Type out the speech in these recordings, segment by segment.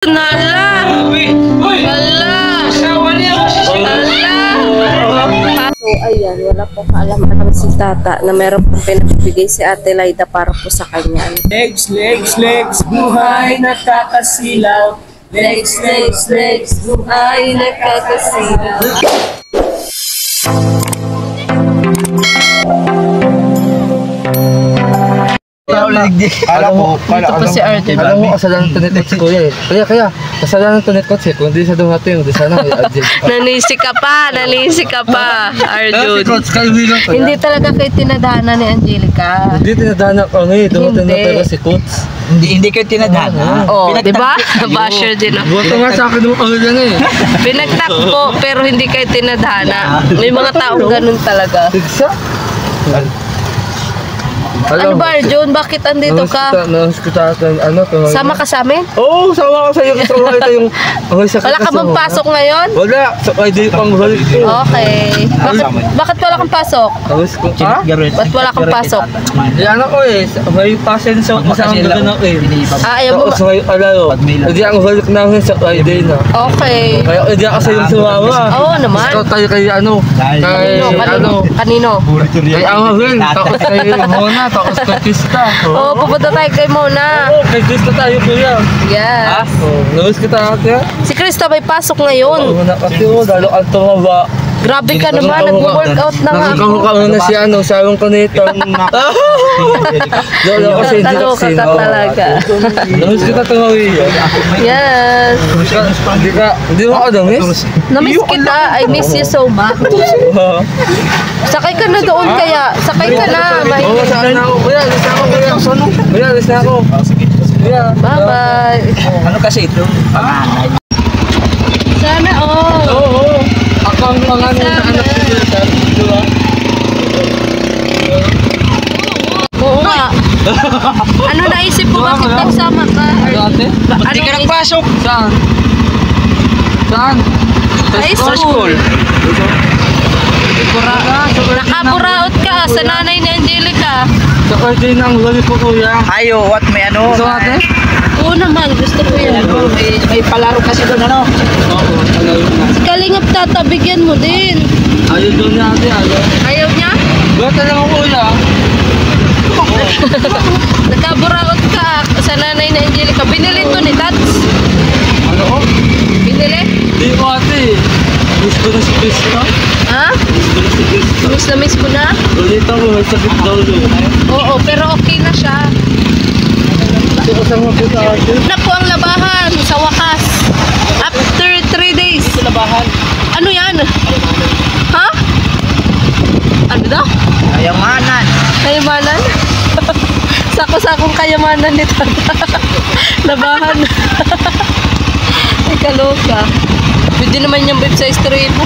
Nala! Hala! So, ayan, wala po kaalaman si Tata na meron pong pinabibigay si Ate Laida para po sa kanya. Legs, legs, legs, buhay nakakasilaw. Legs, legs, legs, buhay nakakasilaw. Alam mo si Arte. Alam mo, kasalanan ito ni Coach Kuya eh. Kaya, kasalanan ito ni Coach eh. Kung di siya dumating, di sana may adjust. Nanisi ka pa, Arjun. Coach, kaibigan ko Hindi talaga kayo tinadhana ni Angelica. Hindi tinadhana kami, dumating na Hindi. talaga si Coach. Hindi kayo tinadhana. Oh, di ba? Basher din ako. Buwan ka nga sa akin mo kami lang eh. Pinagtakpo pero hindi kayo tinadhana. May mga taong ganun talaga. Tigsa? Ano ba, Arjun? Bakit andito ka? Sama ka sa amin? Oo, sama ko sa iyo. Kasama ito yung... Wala ka bang pasok ngayon? Wala, sa ID pang balik ko. Okay. Bakit wala kang pasok? Tapos ko, ha? Ba't wala kang pasok? Yan ako eh, may passion sa isang doon ako eh. Ayaw mo Tapos may alalo, hindi ang balik namin sa Friday na. Okay. Kaya hindi ako sa yung sumama. Oo naman. Ikaw tayo kay ano, Kanino? kay Amahil, tapos kay Mona, tapos kay Krista. Oo, pupunta tayo kay Mona. Oo, kay Krista tayo kuya. Yes. Oo, nabis kita ate. Si Krista may pasok ngayon. Oo na kasi lalo ang tumaba. Grabe ka naman, nag-workout na nga ako. Nakakamukha mo na si ano, sarong ko nito. Lolo kasi hindi Kaloka ka talaga. Nabis kita tumawi. Yes. Hindi mo ako damis? Namiss kita. I miss you so much. Sakay ka na doon kaya. Sakay ka na. Oo, saan na ako? Kuya, alis na ako kuya. Kuya, alis na ako. Kuya. Bye-bye. Ano kasi ito? Panganay. Sana all. Oo. Ako ang pangalan na anak ko dito. Diba? Oo nga. Ano naisip mo? Bakit nagsama ka? Ate? Ba't di ka nagpasok? Saan? Saan? High school. Nakaburaot ka sa nanay ni Angelica. Sa birthday ng loli po kuya. Ayo, what may ano? Gusto ate? Oo naman, gusto ko yan. May palaro kasi doon ano? Oo, alaw na. Si Kalingap Tata, bigyan mo din. Ayaw doon na ate, ayaw. Ayaw niya? Bata lang ako kuya. Nakaburaot ka sa nanay ni Angelica. Binili to ni Tats. Ano ko? Binili? Hindi ko ate. Gusto na si Krista. Ha? Gusto na si Krista. Miss na miss mo na? Balita mo, may sakit daw doon. Oo, pero okay na siya. Gusto ko sa mga puta ate. Na po ang labahan sa wakas. After 3 days. Labahan. Ano yan? Ha? Ano daw? Ayamanan. Kayamanan? Sako-sakong kayamanan ni Tata. Labahan. Ay, kaloka. Pwede naman yung babe sa istri mo.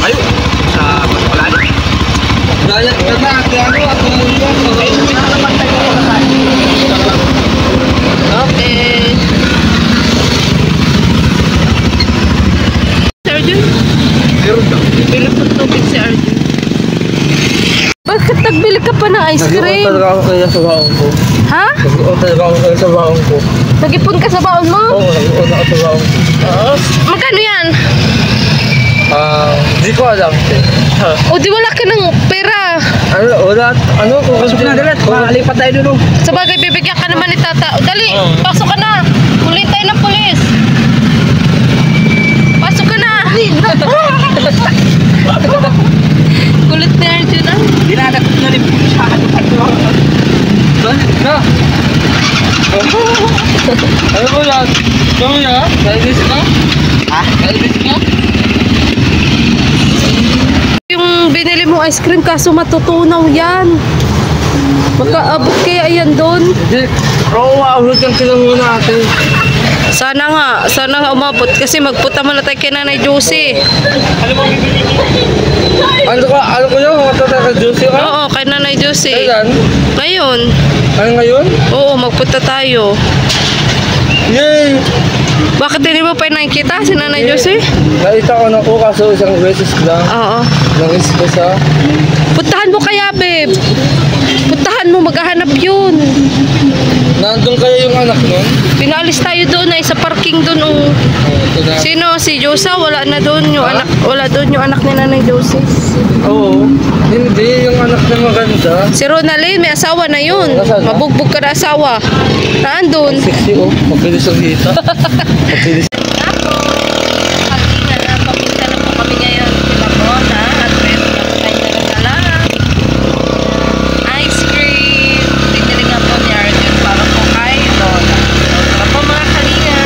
Ayo. Sa pagpalali. Gayat ka na ate, ano ako muna. Okay. Si Arjun? Meron daw. Bili po tubig si Arjun. Bakit nagbili ka pa ng ice Nag-iwan cream? talaga ako kaya sa baong ko. Ha? Nag-iwan talaga ako kaya sa baong ko. Nag-ipon ka sa baon mo? Oo, nag-iwan ako sa baong ko. Magkano yan? Hindi ko alam. O di wala ka ng pera. Ano, wala. Ano kung Pasok na dalat. Malipat tayo doon. Sa bagay, bibigyan ka naman ni Tata. O dali, pasok ka na. Kulit tayo ng pulis. Pasok ka na. Kulit ni Arjun ah. Dinadakot na rin. Na! Ano ko yan? Ano yan? Nainis ka? Ha? Nainis ka? Yung binili mo ice cream kaso matutunaw yan. Makaabot kaya yan doon. Hindi. Oo, maabot yung kinamuna ate. Sana nga umabot kasi magpunta muna tayo kay Nanay Josie. Ano ko yun? Matata ka juicy ka? Oo, kay Nanay Josie. Kailan? Ngayon. Ano ngayon? Oo, magpunta tayo. Yay! Bakit hindi mo pa nakikita si Nanay Josie? Nakita ko na po kaso isang beses lang. Oo. Nangis ko sa... Puntahan mo kaya, babe. Puntahan mo, maghahanap yun. Nandun kaya yung anak nun? Pinalis tayo doon ay sa parking doon. Oh. Ito na. Sino? Si Josa? Wala na doon yung anak. Wala doon yung anak ni Nanay Josie. Oo. Hindi, yung anak na maganda. Si Ronaldin, may asawa na yun. Nasaan na? Mabugbog ka na asawa. Naandun. Sexy oh. Mabilis ang hita. Mabilis. Papunta na po kami ngayon kila Mona at meron na po tayo nagdala. Ice cream. Tinili nga po ni Arjun para po kay Lola. Para po mga kalinga.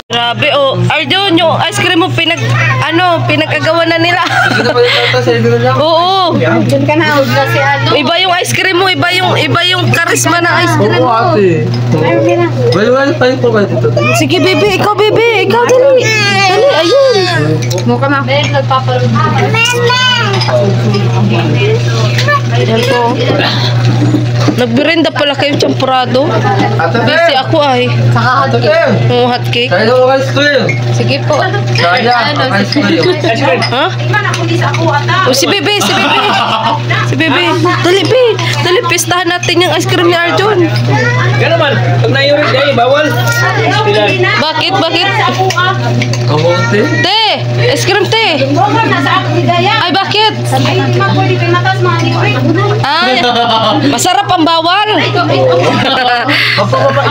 Grabe oh. Arjun, yung ice cream mo pinag-agawa na nila. Sige na pala tata, sa inyo na lang. Oo. Diyan ka na, huwag na si ano. Iba yung ice cream mo, iba yung karisma ng ice cream Oo mo. ate. Well, tayo po kayo dito. Sige, bebe, ikaw dali. Dali, ayun. Mukha na. Ben, nagpapalong. Yan po. Nagbirenda pala kayo champurado. Ate Busy ako ay. Saka Ate Pem! Hot cake. Kaya mo ice cream. sige po. Kaya, ice cream. Ha? O si bebe. Si bebe. Dali, be. Dali, pistahan natin yung ice cream ni Arjun. Yan naman, pag naiurit dahil, bawal. Bakit? Ako ate. Te! Ice cream, te. Ay, bakit? Ay, masarap ang bawal.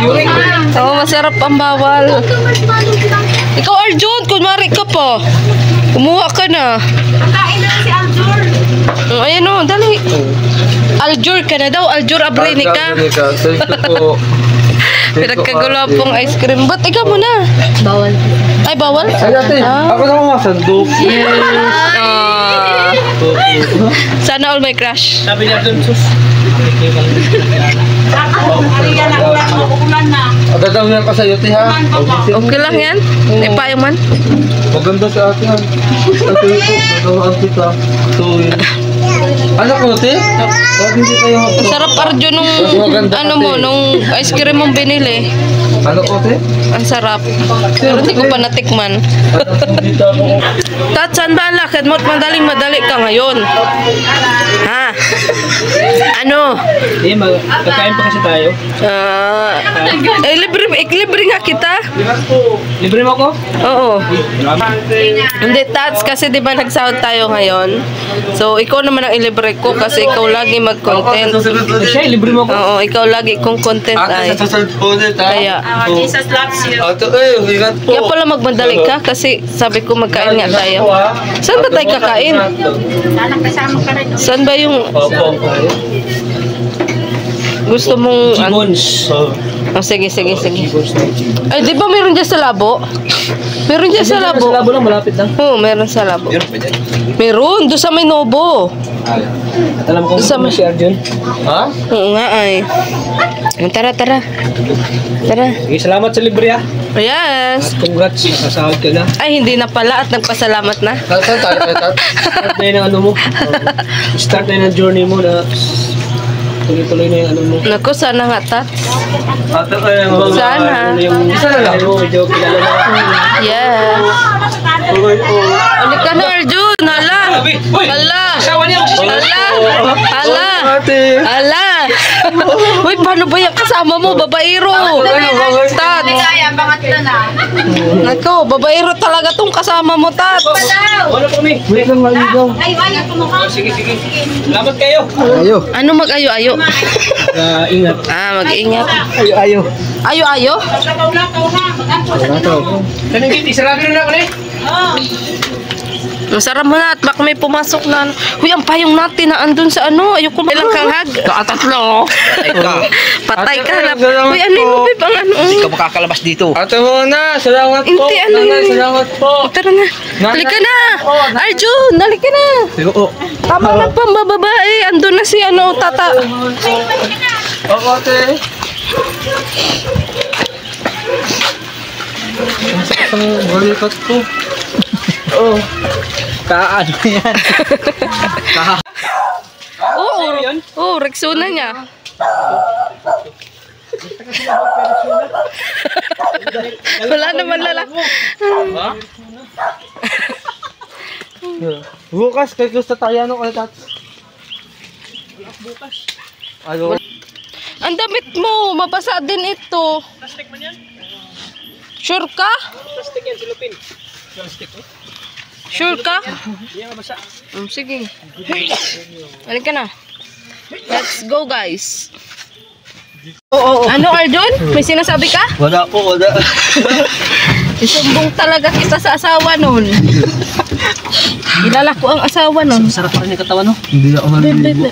Yurik. Oo, masarap ang bawal. Ikaw, Arjun, kunwari ka pa. Kumuha ka na. Ayan o, dali. Aljur ka na daw. Aljur Abrenica. So ito po. Pinagkagulo pong ice cream. Ba't ikaw muna? Bawal. Ay, bawal? Ay ate, ako na masandok. Ah. Sana all my crush. Sabi niya dun, sus. Agad daw yan pa sa'yo, te ha? Okay lang yan? May payong man? Maganda sa atin. Ate ito, nagawaan kita. So, yun. Anak mo, te? Bakit hindi kayo Sarap Arjun nung ano mo, nung ice cream mong binili. Anak mo, te? Ang sarap. Pero hindi ko pa natikman. Tat, saan ba ang lakad mo? Madaling-madali ka ngayon. Ha? Ano? Eh, magkain pa kasi tayo. Libre nga kita. Libre mo ako? Oo. Hindi, Tats, kasi di ba nagsahod tayo ngayon? So, ikaw naman ang ilibre ko kasi ikaw lagi mag-content. Siya, libre mo ako. Oo, ikaw lagi kong content ay. Ate, sa susunod po ulit, ha? Kaya, Jesus loves you. Ate, ingat po. kaya pala magmadali ka kasi sabi ko magkain nga tayo. Saan ba tayo kakain? Sana kasama ka rin. Saan ba yung Opo. gusto mong... Gibbons. Oh, sige. Ay, di ba meron dyan sa labo? Meron dyan sa labo. Sa labo lang, malapit lang. Oo, meron sa labo. Yun, pwede. Meron, doon sa may Nobo. At alam ko Sa- kung si Arjun. Ha? Oo nga ay. Tara. Tara. Sige, salamat sa libre ah. Yes. Congrats, nakasahod ka na. Ay, hindi na pala at nagpasalamat na. Saan tayo, Tat? Start na yun ang ano mo. Start na yun ang journey mo na tuloy-tuloy na yung ano mo. Naku, sana nga, Tat. Ate, Sana. Ano yung Isa na lang. ano, medyo kilala mo. Yes. Okay po. Ulit ka na, Arjun. Hala. Hala. Hala. Ate. Hala. Uy, paano ba yung kasama mo? Babaero. Tat. Kaya, pangatlo na. Naku, babaero talaga tong kasama mo, Tat. Wala po mi. Wait lang, maligaw. Ay, kumukha. Sige. Salamat kayo. Ayo. Ano mag-ayo-ayo? Ingat. Mag-ingat. Ayo. Ayo-ayo? Kanang giti, sarado na ako eh. Masarap mo na at baka may pumasok na ano. Uy, ang payong natin na andun sa ano. Ayoko ilang kang hag. Tatlo. Patay ka na. Uy, ano yung bib ang ano? Hindi ka makakalabas dito. Ate mo na, salamat po. Hindi, ano Nanay, yun? salamat po. Tara na. Halika na. Arjun, halika na. Oo. Tama na pa, babae. Andun na si ano, tata. Oo, ate. Ang sakit ang balikat ko. Oo. Kaano yan? Oo, Rexona niya. Wala naman lalaki. Bukas, kay gusto tayo ano kay Tats. Bukas. Ano? Ang damit mo, mabasa din ito. Plastic man yan? Sure ka? Plastic yan, silupin. Plastic eh? Sure ka? Hindi nga basa. Sige. Halika na. Let's go, guys. Ano, Arjun? May sinasabi ka? Wala po, wala. Isumbong talaga kita sa asawa nun. Kilala ko ang asawa nun. Sarap pa rin yung katawan, no? Hindi ako naligo.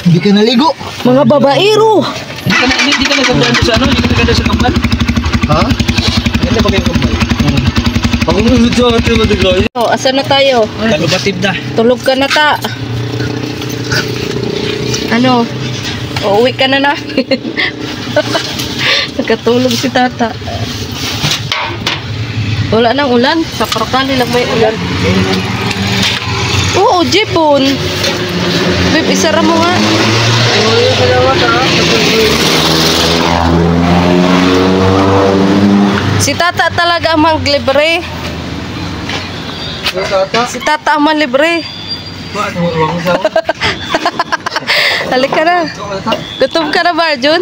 Hindi ka naligo? Mga babaero. Hindi ka nagaganda sa ano? Hindi ka nagaganda sa kambal? Ha? Ganda ba kayong kambal? Ako nung video ang ating matigay. Oh, asan na tayo? Talubatib na. Tulog ka na ta. Ano? Uuwi ka na namin. Nagkatulog si tata. Wala nang ulan. Sa Karakali lang may ulan. Oo, Jepon. Babe, isara mo nga. Si tata talaga ang manglibre. Si tata ang manlibre. Halika na. Gutom ka na ba, Arjun?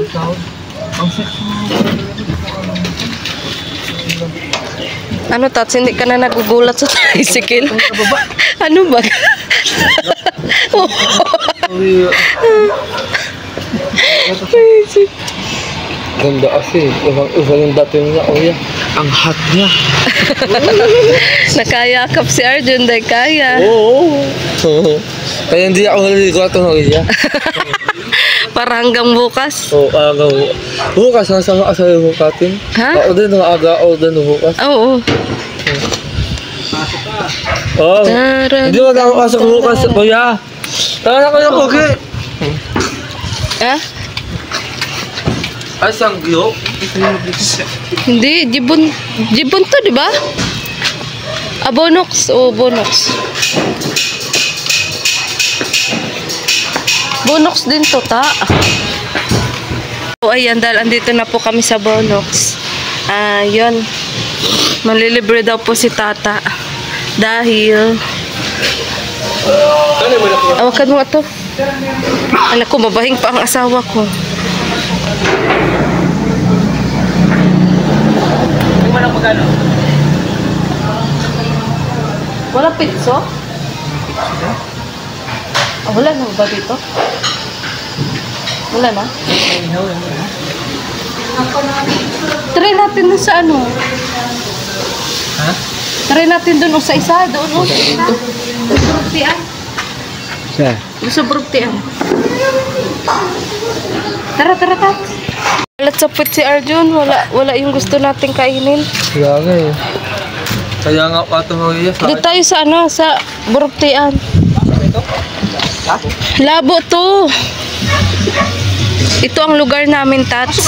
Ano, Tats? Hindi ka na nagugulat sa tricycle? Ano ba? Ganda kasi. Iba yung dating niya. Oh, yeah. Ang hot niya. Nakayakap si Arjun, dahil kaya. Oo. Kaya hindi ako naligo at tumagiya. Para hanggang bukas. Oo, aga mo. Bukas, nasama ka sa iyo bukatin. Ha? Ako din, aga ako din bukas. Oo. Oo. Hindi mo na ako pasok bukas, kuya. Tara na kayo, Pogi. Ha? Ay, sanggyo. Hindi, jibon to, di ba? Bonox. Oo, Bonox. Bonox din to, ta. So, ayan, dahil andito na po kami sa Bonox. Yun. Malilibre daw po si tata. Dahil... Awakan mo nga to. Anak ko, mabahing pa ang asawa ko. Yung manang magano? Wala pitso? Wala na ba dito? Wala na? Try natin dun sa ano? Ha? Try natin dun sa isa. Doon o. Sa Brugtian. Siya. Doon sa Brugtian. Tara. Walat sa pit si Arjun. Wala yung gusto nating kainin. Kaya nga eh. Kaya nga pa tumagiya sa Doon tayo sa ano? Sa Brugtian. Labo to. Ito ang lugar namin, Tats.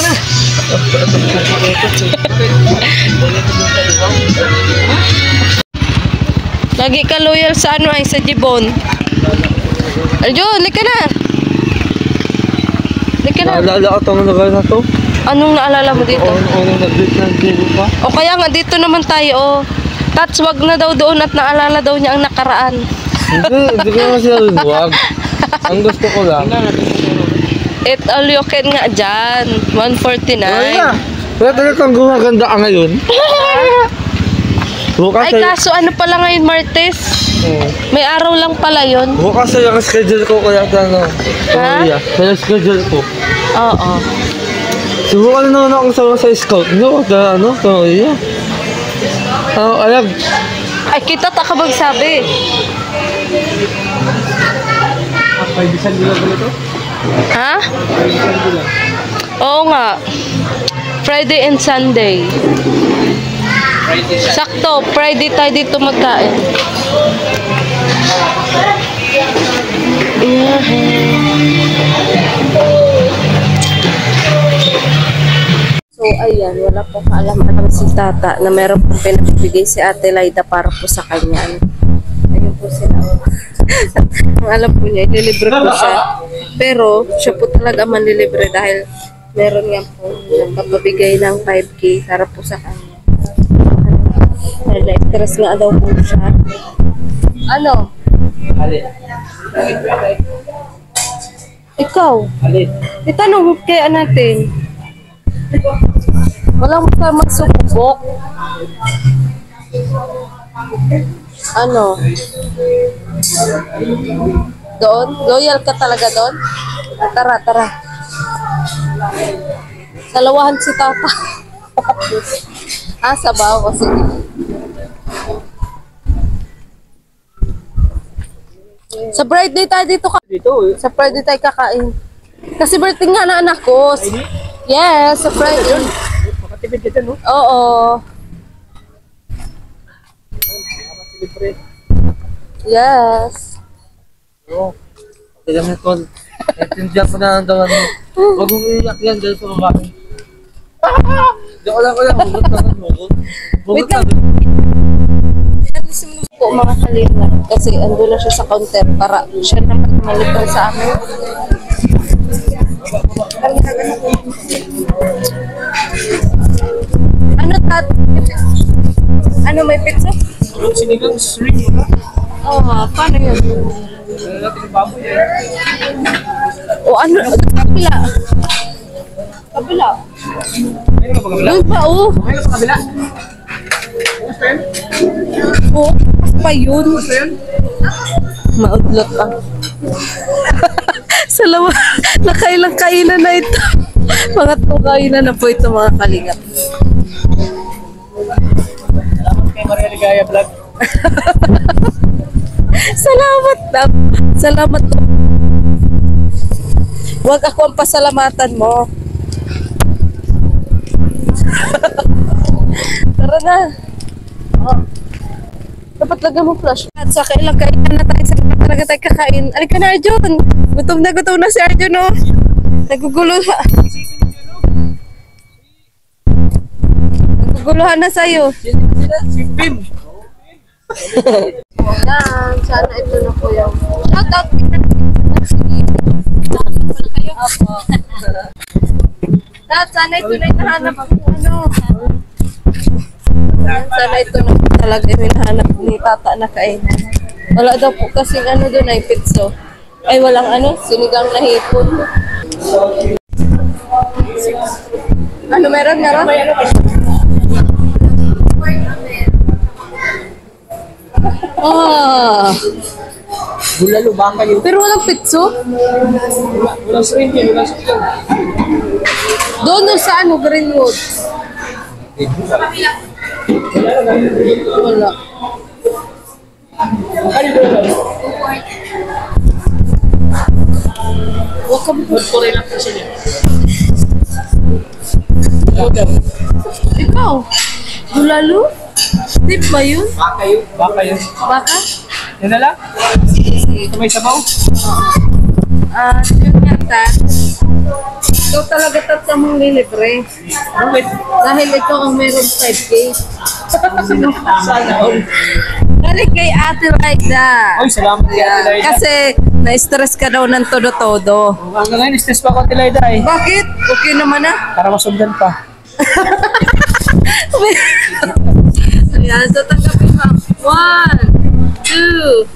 Lagi ka loyal sa ano ay sa Jibon. Arjun, lika na. Lika na. Naalala ko itong lugar na to. Anong naalala mo dito? Unang nag-date ng Diego pa. O kaya nga dito naman tayo. Oh. Tats, wag na daw doon at naalala daw niya ang nakaraan. Hindi ko naman sila huwag. Ang gusto ko lang. It all you can nga dyan. 149. Wala talaga kang gumaganda ka ngayon. Bukas Ay, kaso ano pala ngayon, Martes? May araw lang pala yun. Bukas sa yung schedule ko kaya ano. Ha? Kaya schedule ko. Oo. Subukan na naman akong sama sa scout. No, ano, iya. Alam. Ay, kita ta ka magsabi. Paibisan nila ba ito? Ha? Oo nga. Friday and Sunday. Sakto, Friday tayo dito magkain. So, ayan, wala po kaalam-alam si tata na meron pong pinabibigay si Ate Laida para po sa kanya. po sila. Ang alam po niya, ililibre ko siya. Pero, siya po talaga manlilibre dahil meron nga po nagpapabigay ng 5K para po sa kanya. Dahil na-stress nga daw po siya. Ano? Alin? Ikaw? Alin? Itanong kaya natin. Walang masamang sumubok. Ano? Doon? Loyal ka talaga doon? Tara, tara. Salawahan si Tata. Sabaw kasi. Sa birthday tayo dito ka. Dito eh. Sa birthday tayo kakain. Kasi birthday nga na anak ko. Yes, sa Friday. Makatipid ka dyan, no? Oo. Libre. Yes. Oo. Kaya naman ko, naintindihan ko na ang dawan mo. Huwag mong iiyak yan dahil sa babae. Diyan ko lang, hugot ka na, hugot. Hugot Wait ka lang. Alisin mo po mga kalina. Kasi ando na siya sa counter para siya naman malipay sa amin. Ano tat? Ano may pizza? Yung sinigang string. Oh, paano yun? Natin yung baboy eh. O ano? Kabila. Kabila. Ayun ka pa kabila? Doon pa, oh. Ayun ka pa kabila? Gusto yun? Oh, pa yun. Gusto yun? Maudlot pa. Salamat. Nakailang kainan na ito. Mga kainan na po ito mga kalingap. Salamat kay Maria Ligaya Vlog. Salamat na. Salamat po. Huwag ako ang pasalamatan mo. Tara na. Oh. Dapat lagyan mo flash. At sa kailang kainan na tayo. Saan talaga tayo kakain? Alika na, Arjun. Gutom na si Arjun, no? Naguguluhan. Naguguluhan na sa'yo. Si Pim. Yan, sana ito na po yung shout out. Apo. Dad, sana ito na yung nahanap ko. Ano? Sana ito na talaga yung hinahanap ni Tata na kainan. Wala daw po kasing ano doon ay pizzo. Ay walang ano, sinigang na hipon. Ano meron? Ah, Bulalo ba kayo? pero walang pizzo. Walang string yun. Walang string. Doon no, sa ano, Greenwood. Wala. Ano yun? Huwag ka mo. Magtuloy lang kasi niya. Ikaw, bulalo? Tip ba yun? Baka yun. Baka yun. Baka? Yan na lang? Ito may sabaw? Yun nga, Tat. Ikaw talaga Tat mong lilibre. Ano wait? Dahil ikaw ang meron 5K. Sana all. Galing kay Ate Raida. Oy, salamat kay Ate Laida. Kasi na-stress ka daw ng todo-todo. Hanggang ngayon, stress pa ako Ate Laida eh. Bakit? Okay naman na. Para masundan pa. Ayan, so tanggapin mo. 1, 2,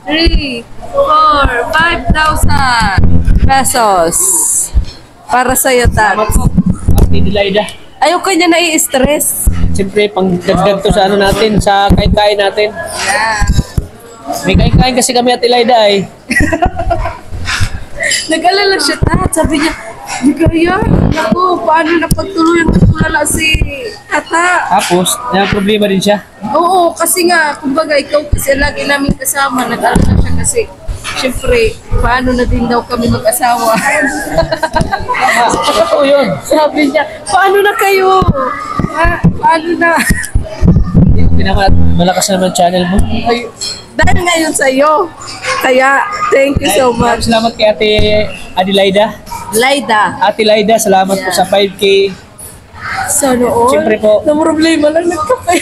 3, 4, 5,000 pesos. Para sa'yo, Tat. Salamat po. Ate Laida. Ayaw ka niya nai-stress. Siyempre, pang dagdag to sa ano natin, sa kain-kain natin. Yeah. May kain-kain kasi kami Ate Laida eh. Nag-alala siya, Tat. Sabi niya, di kaya, naku, paano na pagtuluyan ko tulala si Tata? Tapos, may problema din siya. Oo, kasi nga, kumbaga, ikaw kasi lagi namin kasama. Nag-alala siya kasi, syempre, paano na din daw kami mag-asawa? Totoo yun. Sabi niya, paano na kayo? Paano na? Malakas naman channel mo. Ay, dahil ngayon sa'yo. Kaya, thank you so much. Salamat kay Ate Adelaida. Laida. Ate Laida, salamat po sa 5K. Sana all. Siyempre po. Na problema lang nagkape.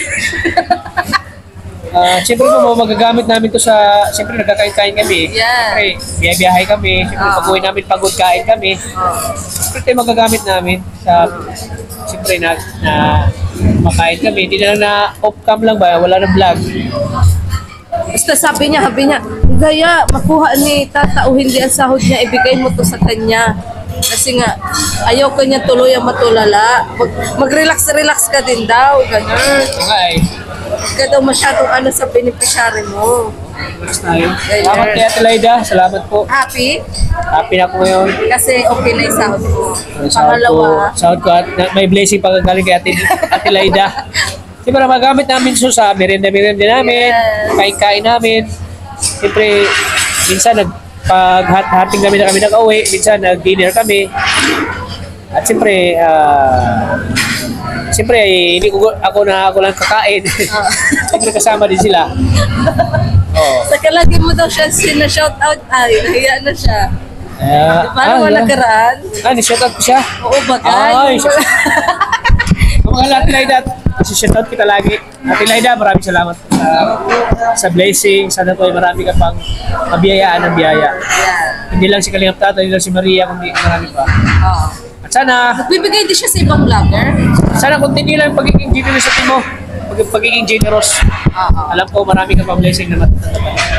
Siyempre po, magagamit namin to sa, siyempre nagkakain-kain kami. Yeah. Siyempre, biyahe kami. Siyempre, pag-uwi namin, pagod kain kami. Siyempre, ito yung magagamit namin sa, siyempre, na makain kami. Hindi na lang na off-cam lang ba, wala na vlog. Basta sabi niya, Gaya, makuha ni tata o hindi ang sahod niya, ibigay mo to sa kanya. Kasi nga, ayaw ko niya tuloy ang matulala. Mag-relax-relax ka din daw, ganun. Okay. Huwag ka daw masyadong ano sa beneficiary mo. Mas tayo. Salamat kay Ate Laida. Salamat po. Happy? Happy na po ngayon. Kasi okay na yung sahod mo. Sahod Pangalawa, ko at may blessing pag galing kay Ate Laida. Siyempre, magamit namin ito sa merienda-merienda namin, kain-kain namin. Siyempre, minsan pag-hating kami na kami nag-uwi, minsan nag-dinner kami. At siyempre, hindi ko ako lang kakain. Siyempre kasama din sila. Oh. saka lagi mo daw siya sina-shoutout. Ay, nahiya na siya. Paano wala karaan? Ni-shoutout ko siya. Oo, bagay. Ay, mga Ate Laida, shoutout kita lagi. Ate Laida, maraming salamat po sa blessing. Sana po ay marami ka pang mabiyayaan ng biyaya. Yeah. Hindi lang si Kalingap Tata, hindi lang si Maria, kundi marami pa. Oo. At sana Bibigay din siya sa ibang vlogger. continue lang yung pagiging generous sa mo. Pagiging generous. Oo. Alam ko marami ka pang blessing na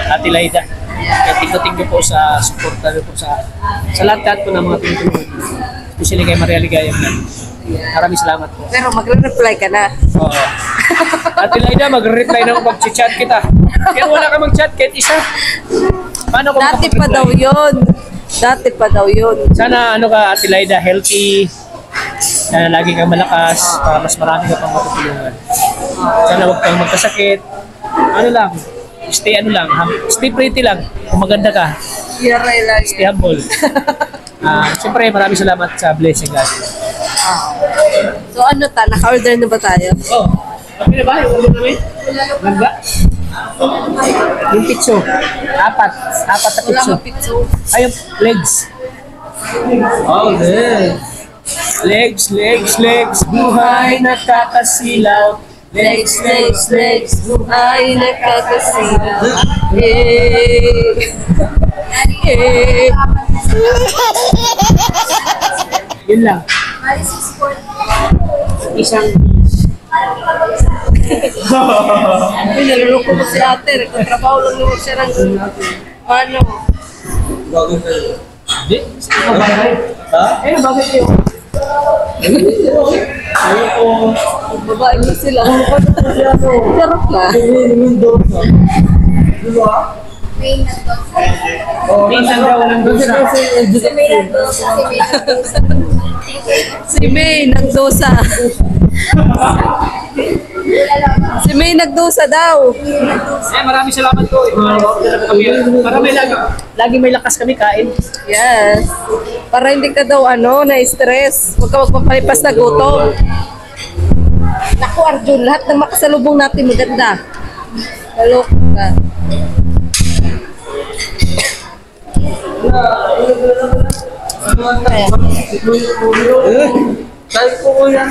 Ate Laida. Kaya tingko po sa support po sa lahat po ng mga tinutulungan. Especially kay Maria Ligaya. Maraming salamat po. Pero magre-reply ka na. Oo. Ate Laida, mag-reply na ako pag-chat kita. Kaya wala ka mag-chat kahit isa. Paano ko Dati pa daw yun. Sana Ate Laida, healthy. Sana lagi kang malakas para mas marami ka pang matutulungan. Sana huwag kang magkasakit. Stay pretty lang. Kung maganda ka, Yaray lang stay humble. Siyempre, maraming salamat sa blessing natin. So naka-order na ba tayo? Oh, kami na ba? Yung ulo namin? Ganda? Yung pizzo. Apat na Wala pizzo. kang pizzo. Ay, yung legs. Oh, good. Legs. Buhay nakakasilaw. Legs, buhay nakakasilaw. Yun lang. Isang Uy, naluloko mo si ate. Nagtatrabaho lang naman siya ng ano. Hindi? Ano ba? Ha? Bakit yun? Ayoko. Babae mo sila. Charot na. Minsan daw ng dosa. Si May nagdosa. Si May nagdosa daw. Maraming salamat po. Para lagi may lakas kami kain. Yes. Para hindi ka daw na-stress. Huwag ka magpapalipas na gutom. Naku Arjun, lahat ng makasalubong natin maganda. Hello ka. Dahil po ko yan.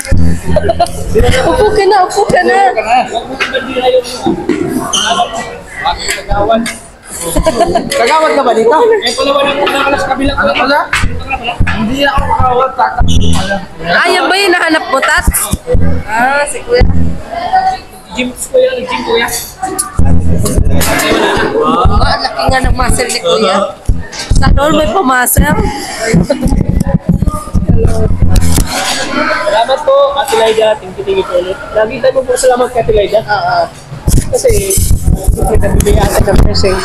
Upo ka na. Kagawad ka ba dito? Palawan na sa kabilang. Ano pala? Hindi ako kagawad. Tatakbo pala. Yan ba yung nahanap mo, Tats? Si Kuya. Gym ko yan. Ang laki nga ng muscle ni Kuya. Sana all may pumasel. Salamat po, Ate Laida. Tingin po ulit. Lagi tayo po salamat kay Ate Laida. Kasi, nagbibigay ata ng blessing.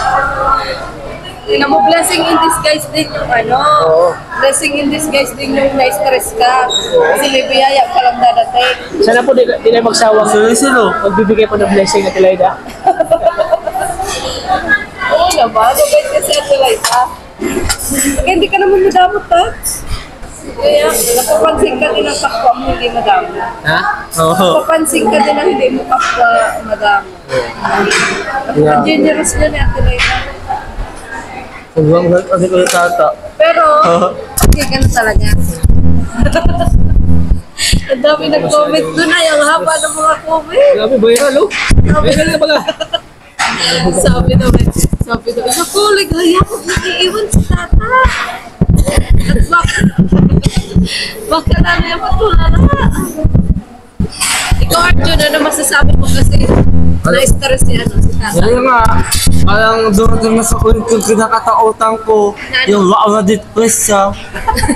Tingnan mo, blessing in disguise din yung blessing in disguise din yung na-stress ka. Kasi may biyaya ka lang dadating. Sana po di na magsawang magbibigay po ng blessing, Ate Laida. Oo naman, mabait kasi ito like Kaya hindi ka naman madamot, Tats. Kaya napapansin ka din ang kapwa mo hindi madamot. Ha? Oo. Napapansin ka din ang hindi mo kapwa madamot. Napaka-generous niya ni Ate Laida. Hanggang kasi ko yung tata. Pero, okay ka na talaga. Ang dami nag-comment doon ay ang haba ng mga comment. Grabe, viral, oh. Viral na pala. sabi naman, ako, ligaya ko, iiwan si tata. At baka na niya matulala. Ikaw, Arjun, ano masasabi mo kasi na-stress si tata? Yan nga, parang dumating na sa point yung kinakataotan ko, yung already press siya.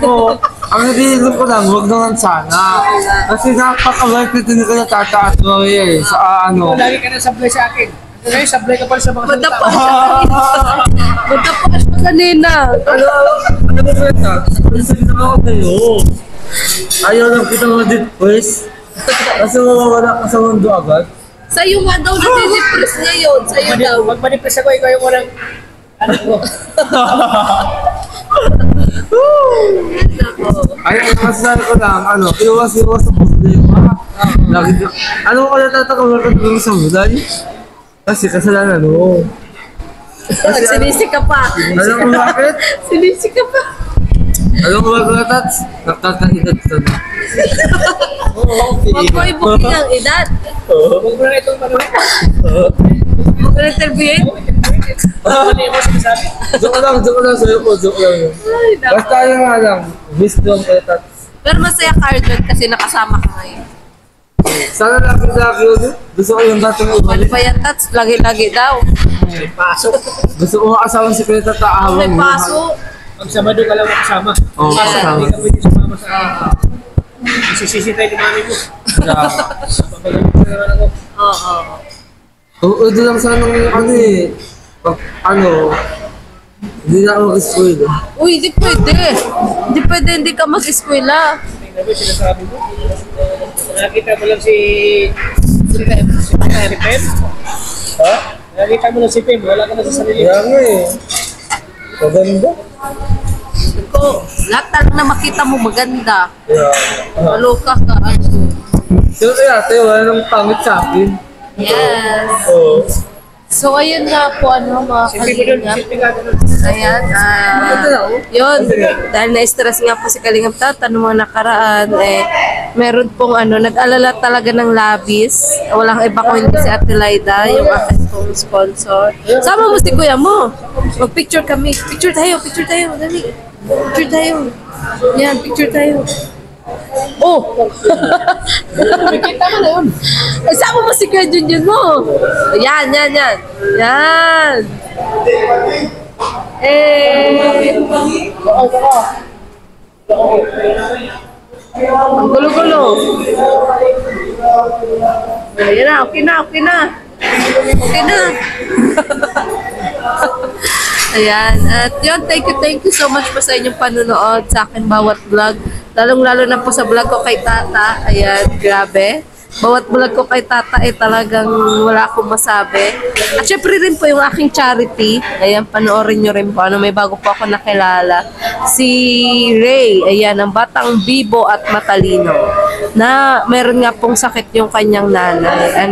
Oo, ang nagiging ko lang, huwag naman sana. Kasi napaka-life na tinigil na tata at Maria eh, sa ano. Lagi ka na sablay sa akin. Ito ngayon, sablay ka pa sa mga Madapa siya kanina. Ano ba ito? Sabi na ako kayo. Ayaw lang kita already press. Kasi mawawala ka sa mundo agad. Sa'yo nga daw nati-depress ngayon. Sa'yo daw. Pag manipis ako, ikaw yung walang ano ko. Ay, masasabi ko lang, ano, iwas-iwas sa problema. Lagi ka, ano ko na tatakawal ka doon sa bulan? Kasi kasalanan mo. Sinisi ka pa. Alam mo bakit? Sinisi ka pa. Alam mo bakit, Tats? Nagtatahidad ka na. Huwag mo ibukin ang edad. Huwag mo na itong panahon. Huwag mo na-interviewin. Ano yung mga sinasabi? Joke lang sa'yo ko, joke lang yun. Ay, naku. Basta yun nga lang, wisdom kay Tats. Pero masaya ka, Arjun, kasi nakasama ka ngayon. Sana lagi yun. Gusto ko yung dating Ano ibalik. ba yan, Tats? Lagi-lagi daw. Pasok. Gusto ko makasama si Kuya Tata ahawang May paso. Pag Sabado ka lang makasama. Oo, kasama. Hindi ka pwede sumama sa isisisi tayo ni mami mo. Papagalit ko naman ako. Oo. Oo, doon lang sana ng ano eh. Ano, hindi na ako mag-spoil. Uy, hindi pwede. Hindi pwede, hindi ka mag-eskwela. Tingnan mo yung sinasabi mo. Nakita mo lang si Pem. Si Pem? Ha? Nakita mo lang si Pem. Wala ka na sa sarili. Kaya nga eh. Maganda. Ko, lahat talaga na makita mo maganda. Yeah. Maloka ka, Arjun. Sino kaya ate, wala nang pangit sa akin. Yes. Oo. So, ayun nga po, mga Silpi mo doon. kalingap. Silpi ka doon. Ayan, yun, dahil na-stress nga po si Kalingap Tata noong mga nakaraan, meron pong nag-alala talaga ng labis. Walang iba ko hindi si Ate Laida, yung aking pong sponsor. Sama mo si kuya mo. Mag-picture kami. Picture tayo, dali. Picture tayo. Yan, picture tayo. Oh! Kita mo na yun. Sama mo si Kuya Junjun mo. Yan. Yan. Ang gulo-gulo. Ayan na, okay na. Ayan. At yun, thank you so much po sa inyong panunood sa akin bawat vlog. Lalong-lalo na po sa vlog ko kay Tata. Ayan, grabe. Bawat vlog ko kay Tata talagang wala akong masabi. At syempre rin po yung aking charity. Ayan, panoorin nyo rin po. May bago po ako nakilala. Si Ray. Ayan, ang batang bibo at matalino. Na meron nga pong sakit yung kanyang nanay.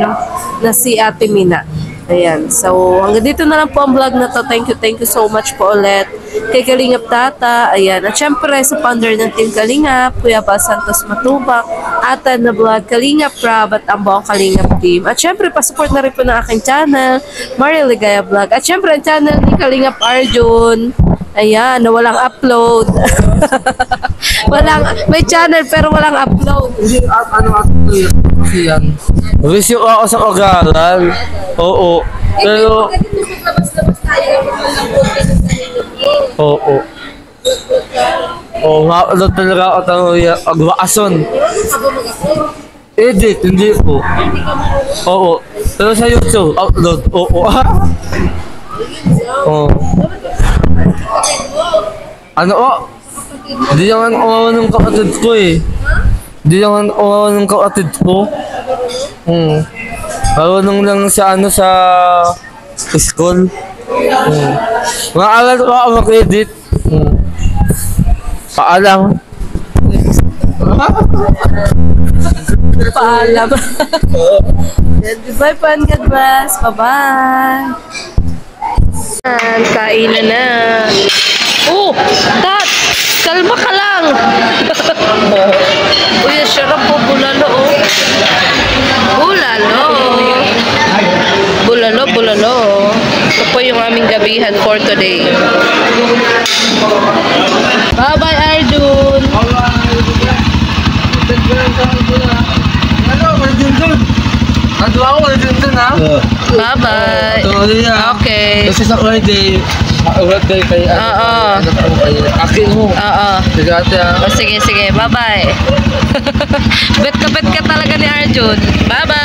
Na si Ate Mina. Ayan. So, hanggang dito na lang po ang vlog na to. Thank you so much po ulit kay Kalingap Tata. Ayan. At syempre sa founder ng Team Kalingap, Kuya Bal Santos Matubak, Atan na Vlog, Kalingap Rab, at ang buong Kalingap team. At syempre, pasupport na rin po ng aking channel, Maria Ligaya Vlog. At syempre, ang channel ni Kalingap Arjun. Ayan, na walang upload. May channel pero walang upload. Hindi, kasi yan. Resyo ako sa pag-aaral. Oo. Pero, Labas-labas tayo. oo. Oo nga, talaga ako tanong agwaason. Edit, hindi po. Oo. Pero sa YouTube, upload. Oo. Oo. Ano o? Hindi naman umawa ng kapatid ko eh. Hindi naman umawa ng kapatid ko. Marunong lang sa sa school. Maaral pa ako mag-edit. Paalam. Paalam. Bye, Pan. God bless. Bye-bye. Kainan na. Oh, Tat! Kalma ka lang! Uy, sarap po, bulalo, oh. Bulalo. Bulalo. gabihan for today. Bye-bye, Arjun! Ano, wala dun. Ando ako, wala dun ha? Bye-bye! Okay. Kasi sa birthday, birthday kay Oo. akin mo. Oo. Sige ate ha. O, sige, sige. Bye-bye. Bet ka talaga ni Arjun. Bye-bye!